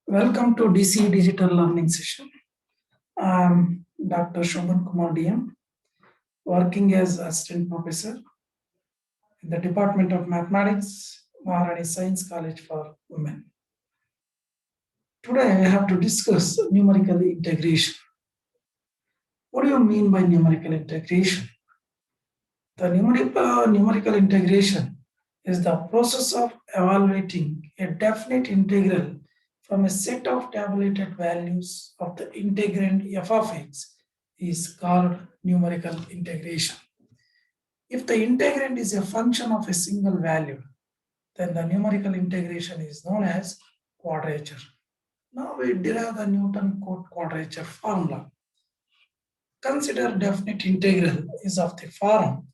Welcome to DC Digital Learning Session. I'm Dr. Shobhan Kumar DM, working as Assistant Professor in the Department of Mathematics, Maharani Science College for Women. Today I have to discuss numerical integration. What do you mean by numerical integration? The numerical integration is the process of evaluating a definite integral from a set of tabulated values of the integrand f of x is called numerical integration. If the integrand is a function of a single value, then the numerical integration is known as quadrature. Now we derive the Newton quadrature formula. Consider definite integral is of the form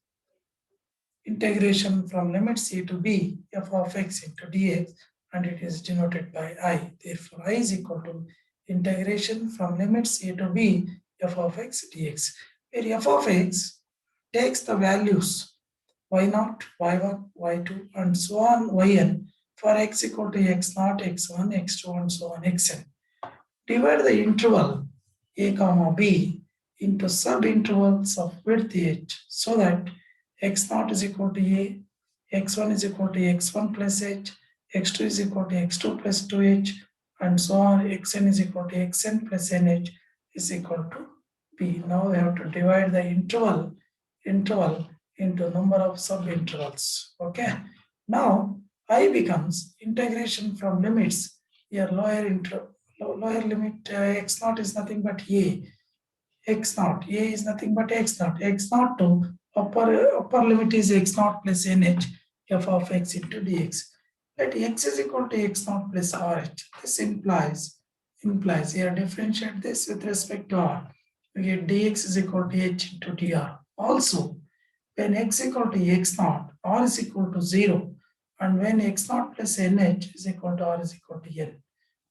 integration from limits a to b f of x into dx, and it is denoted by I. Therefore, I is equal to integration from limits a to b f of x dx, where f of x takes the values y0, y1, y2, and so on yn for x equal to x0, x1, x2, and so on xn. Divide the interval a comma b into sub-intervals of width h so that x0 is equal to a, x1 is equal to x1 plus h, x2 is equal to x2 plus 2h, and so on, xn is equal to xn plus nh is equal to b. Now we have to divide the interval into number of sub-intervals. Okay. Now I becomes integration from limits. Here lower limit x0 is nothing but a. x0, a is nothing but x0. x0 to upper limit is x0 plus nh f of x into dx. Let x is equal to x0 plus rh. This implies here differentiate this with respect to r. We get dx is equal to h into dr. Also, when x equal to x0, r is equal to 0, and when x0 plus nh is equal to r is equal to n.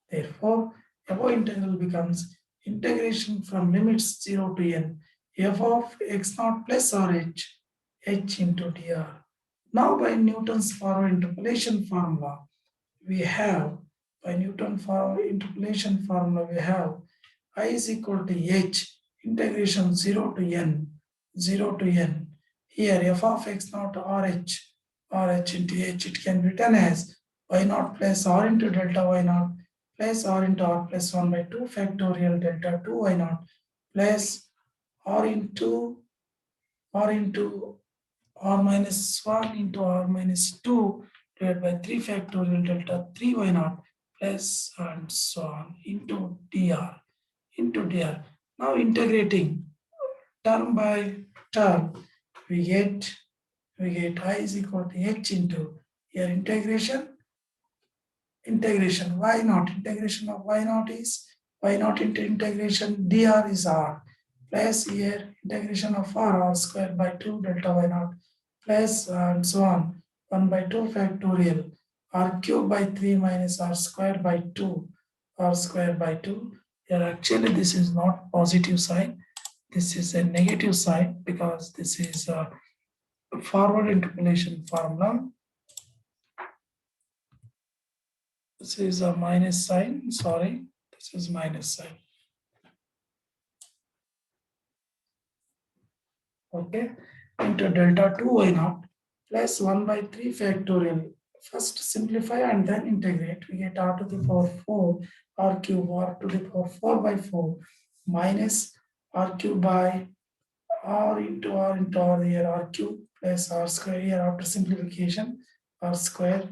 Therefore, above integral becomes integration from limits 0 to n f of x0 plus rh h into dr. Now by Newton's forward interpolation formula, we have I is equal to h integration 0 to n. Here f of x0 rh into h, it can be written as y0 plus r into delta y0 plus r into r plus 1 by 2 factorial delta 2 y0 plus r into r minus 1 into r minus 2 divided by 3 factorial delta 3 y0 plus and so on into dr. Now integrating term by term, we get I is equal to h into here integration y0. Integration of y0 is y0 into integration dr is r plus here integration of r square by 2 delta y0 plus and so on 1 by 2 factorial r cube by 3 minus r square by 2 Here actually this is not positive sign, this is a negative sign because this is a forward interpolation formula. This is a minus sign, this is minus sign. Okay, into delta 2 y0 plus 1 by 3 factorial. First simplify and then integrate. We get r to the power 4 r cube r to the power 4 by 4 minus r cube by r into r here r cube plus r square here after simplification r square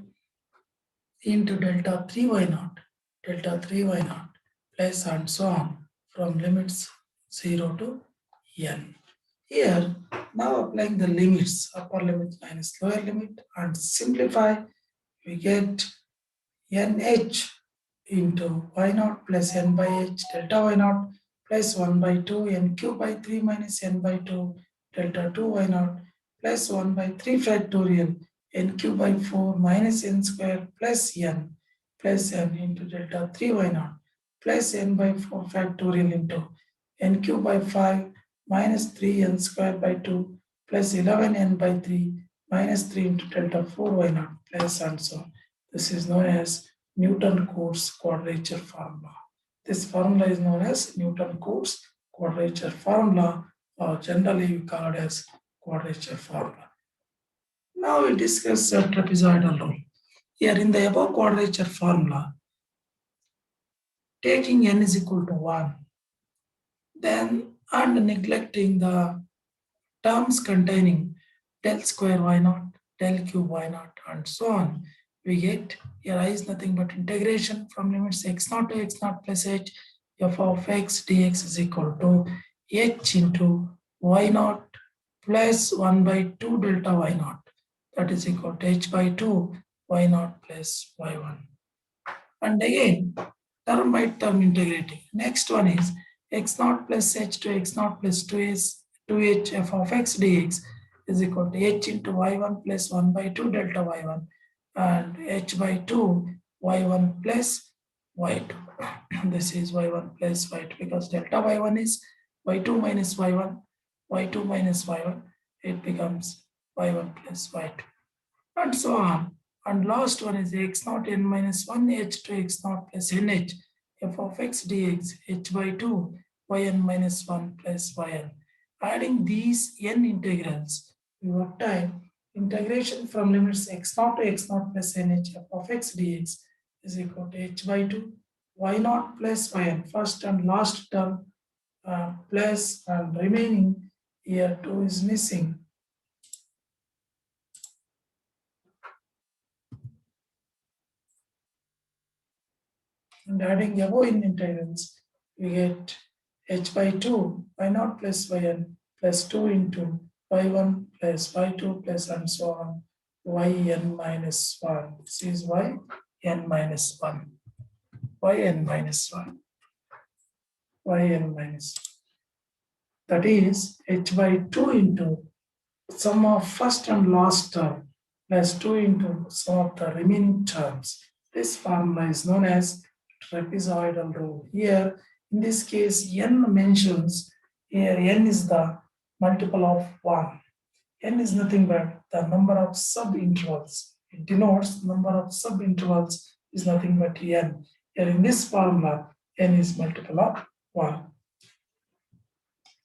into delta 3 y0 plus and so on from limits 0 to n. Here, now applying the limits, upper limit minus lower limit, and simplify, we get nh into y0 plus n by h delta y0 plus 1 by 2 n cube by 3 minus n by 2 delta 2 y0 plus 1 by 3 factorial n cube by 4 minus n square plus n into delta 3 y0 plus n by 4 factorial into n cube by 5 minus 3n square by 2 plus 11n by 3 minus 3 into delta 4 y0 plus and so on. This is known as Newton-Cotes quadrature formula. This formula is known as Newton-Cotes quadrature formula, or generally we call it as quadrature formula. Now we discuss trapezoidal rule. Here in the above quadrature formula, taking n is equal to 1, then and neglecting the terms containing del square y naught, del cube y naught, and so on, we get here I is nothing but integration from limits x naught to x naught plus h f of x dx is equal to h into y naught plus 1 by 2 delta y naught, that is equal to h by 2 y naught plus y1. And again, term by term integrating. Next one is x naught plus h to x naught plus 2h f of x dx is equal to h into y1 plus 1 by 2 delta y1 and h by 2 y1 plus y2. This is y1 plus y2 because delta y1 is y2 minus y1, y2 minus y1. It becomes y1 plus y2 and so on. And last one is x naught n minus 1 h to x naught plus nh f of x dx h by 2 yn minus 1 plus yn. Adding these n integrals, we obtain integration from limits x naught to x naught plus nh f of x dx is equal to h by 2 y naught plus yn, first and last term plus, and remaining here 2 is missing. And adding above in integrals, we get h by 2 y naught plus yn plus 2 into y1 plus y2 plus and so on yn minus 1. This is yn minus 1. Yn minus 1. Yn minus 1. That is h by 2 into sum of first and last term plus 2 into sum of the remaining terms. This formula is known as trapezoidal rule. Here, in this case, n mentions, here n is the multiple of 1. N is nothing but the number of subintervals. It denotes number of subintervals is nothing but n. Here in this formula, n is multiple of 1.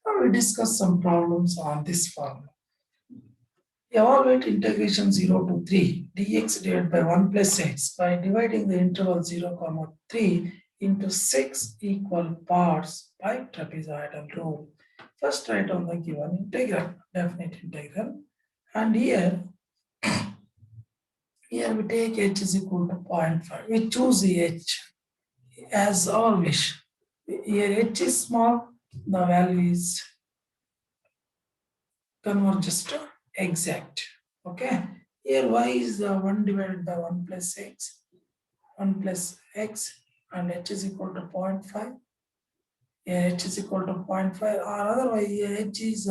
Now we discuss some problems on this formula. Evaluate integration 0 to 3 dx divided by 1 plus x by dividing the interval 0, 3 into 6 equal parts by trapezoidal rule. First write on the given integral, definite integral, and here we take h is equal to 0.5. We choose the h as our wish. Here h is small, the value is converges to exact. Okay, here y is 1 divided by 1 plus x, 1 plus x, and h is equal to 0.5. Here h is equal to 0.5, or otherwise here h is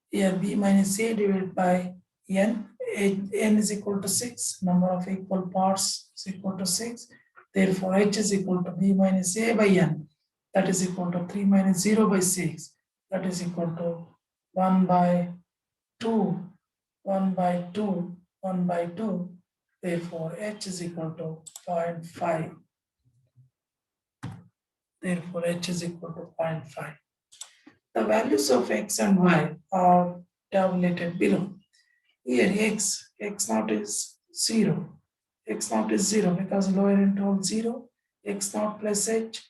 here b minus a divided by n. N is equal to 6, number of equal parts is equal to 6. Therefore h is equal to b minus a by n, that is equal to 3 minus 0 by 6, that is equal to 1 by 2, 1 by 2, 1 by 2. Therefore h is equal to 0.5. Therefore h is equal to 0.5. The values of x and y are tabulated below. Here x naught is 0. X naught is 0 because lower interval 0. X naught plus h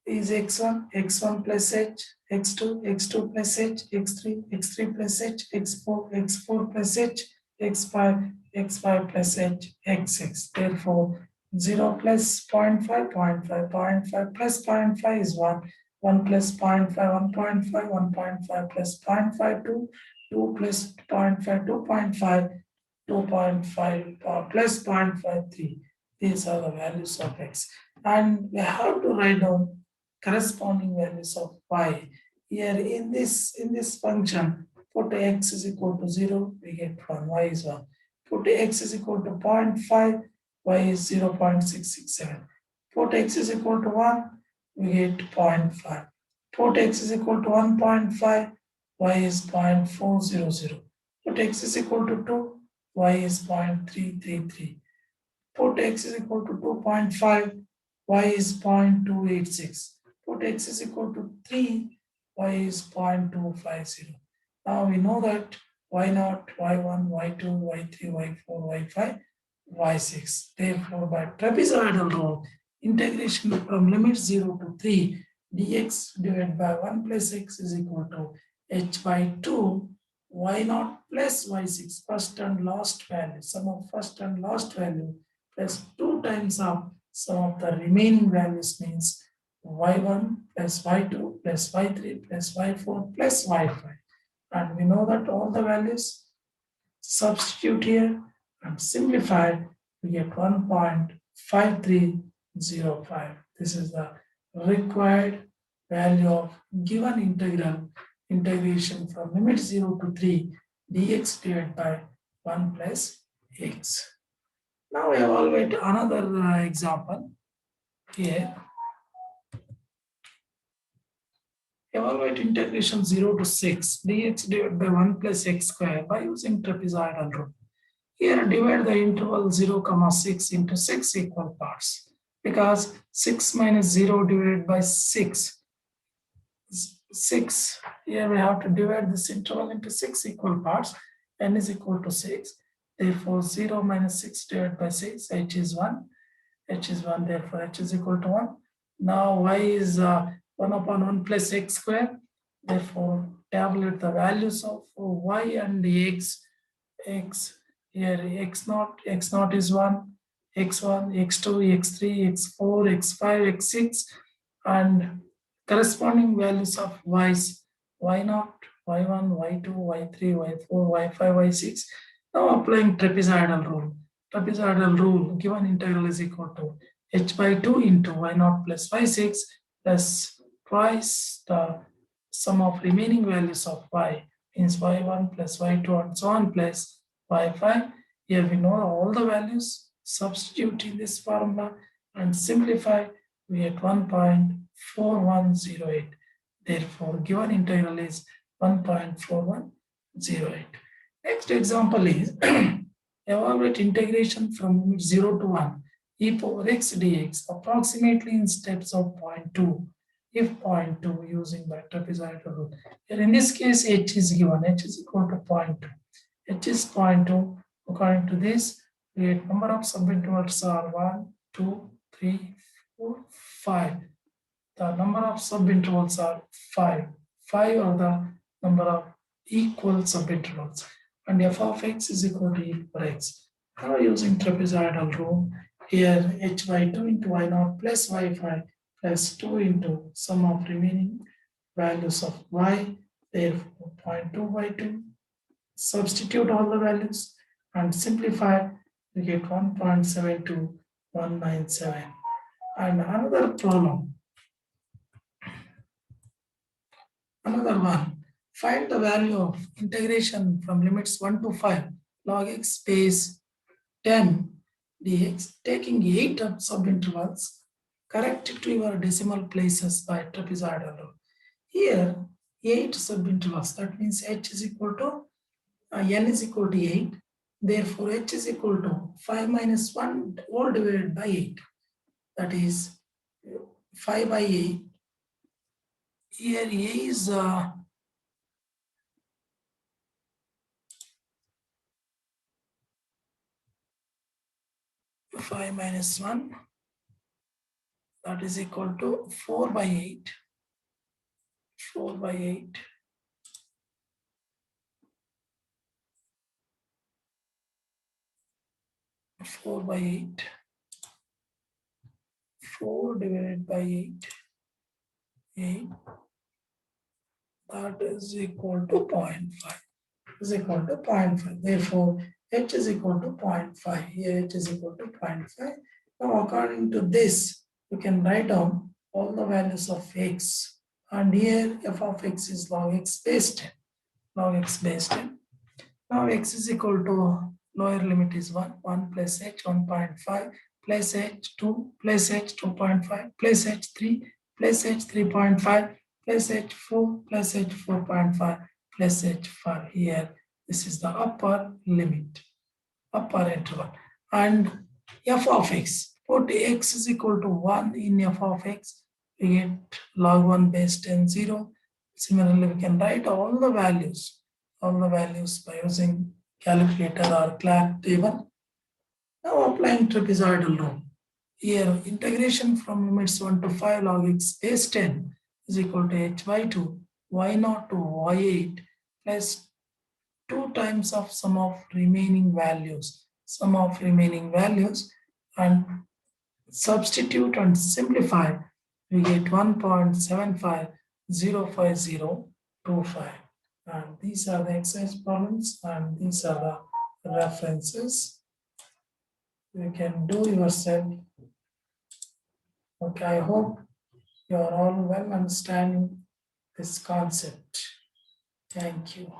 is x1, x1 plus h, x2, x2 plus h, x3, x3 plus h, x4, x4 plus h, x5, x5 plus h, x6. Therefore, 0 plus 0.5, 0.5, 0.5 plus 0.5 is 1, 1 plus 0.5, 1.5, 1.5 plus 0.5, 2, 2 plus 0.5, 2.5, 2.5 plus 0.5, 3. These are the values of x. And we have to write down corresponding values of y. Here in this function, put x is equal to 0, we get 1, y is 1. Put x is equal to 0.5, y is 0.667. Put x is equal to 1, we get 0.5. Put x is equal to 1.5, y is 0.400. Put x is equal to 2, y is 0.333. Put x is equal to 2.5, y is 0.286. Put x is equal to 3, y is 0.250. Now we know that y0, y1, y2, y3, y4, y5, y6. Therefore, by trapezoidal rule, integration from limit 0 to 3 dx divided by 1 plus x is equal to h by 2 y0 plus y6, first and last value, sum of first and last value plus 2 times of sum of the remaining values means y1 plus y2 plus y3 plus y4 plus y5. And we know that all the values substitute here and simplified, we get 1.5305. This is the required value of given integral integration from limit 0 to 3 dx divided by 1 plus x. Now we evaluate another example here. Evaluate integration 0 to 6 dx divided by 1 plus x square by using trapezoidal rule. Here divide the interval 0, 6 into 6 equal parts because 6 minus 0 divided by 6 is 6. Here we have to divide this interval into 6 equal parts. N is equal to 6. Therefore 0 minus 6 divided by 6, h is 1. H is 1, therefore h is equal to 1. Now y is 1 upon 1 plus x square. Therefore tabulate the values of y and x. Here x naught is 1, x1, x2, x3, x4, x5, x6, and corresponding values of y's, y0, y1, y2, y3, y4, y5, y6. Now applying trapezoidal rule. Trapezoidal rule, given integral is equal to h by 2 into y0 plus y6 plus twice the sum of remaining values of y means y1 plus y2 and so on plus y5. Here we know all the values, substitute in this formula and simplify, we get 1.4108. Therefore, given integral is 1.4108. Next example is evaluate integration from limit 0 to 1 e power x dx approximately in steps of 0.2 if 0.2 using by trapezoidal rule. Here in this case h is given, h is equal to 0.2. H is 0.2. According to this, we get number of subintervals are 1, 2, 3, 4, 5. The number of subintervals are 5. 5 are the number of equal subintervals. And f of x is equal to e power x. Now using trapezoidal rule, here h by 2 into y0 plus y5 plus 2 into sum of remaining values of y, therefore 0.2 by 2. Substitute all the values and simplify, we get 1.72197. And another problem, another one, find the value of integration from limits 1 to 5 log x base 10 dx taking 8 subintervals, correct it to your decimal places by trapezoidal rule. Here 8 subintervals, that means h is equal to n is equal to 8. Therefore, h is equal to 5 minus 1 all divided by 8. That is 5 by 8. Here a is 5 minus 1. That is equal to 4 by 8. 4 by 8. 4 by 8. 4 divided by 8. 8. That is equal to 0.5. Is equal to 0.5. Therefore, h is equal to 0.5. Here h is equal to 0.5. Now, according to this, you can write down all the values of x. And here f of x is log x base 10. Log x base 10. Now x is equal to lower limit is 1, 1 plus h 1.5 plus h 2 plus h 2.5 plus h 3 plus h 3.5 plus h 4 plus h 4.5 plus h 5. Here this is the upper limit, upper interval. And f of x. Put x is equal to 1 in f of x. We get log 1 base 10 0. Similarly, we can write all the values by using calculator or Clark table. Now applying trapezoidal rule. Here, integration from limits 1 to 5 log x base 10 is equal to h by 2 y0 to y8 plus 2 times of sum of remaining values. And substitute and simplify, we get 1.750525. And these are the exercise problems and these are the references. You can do yourself. Okay, I hope you are all well understanding this concept. Thank you.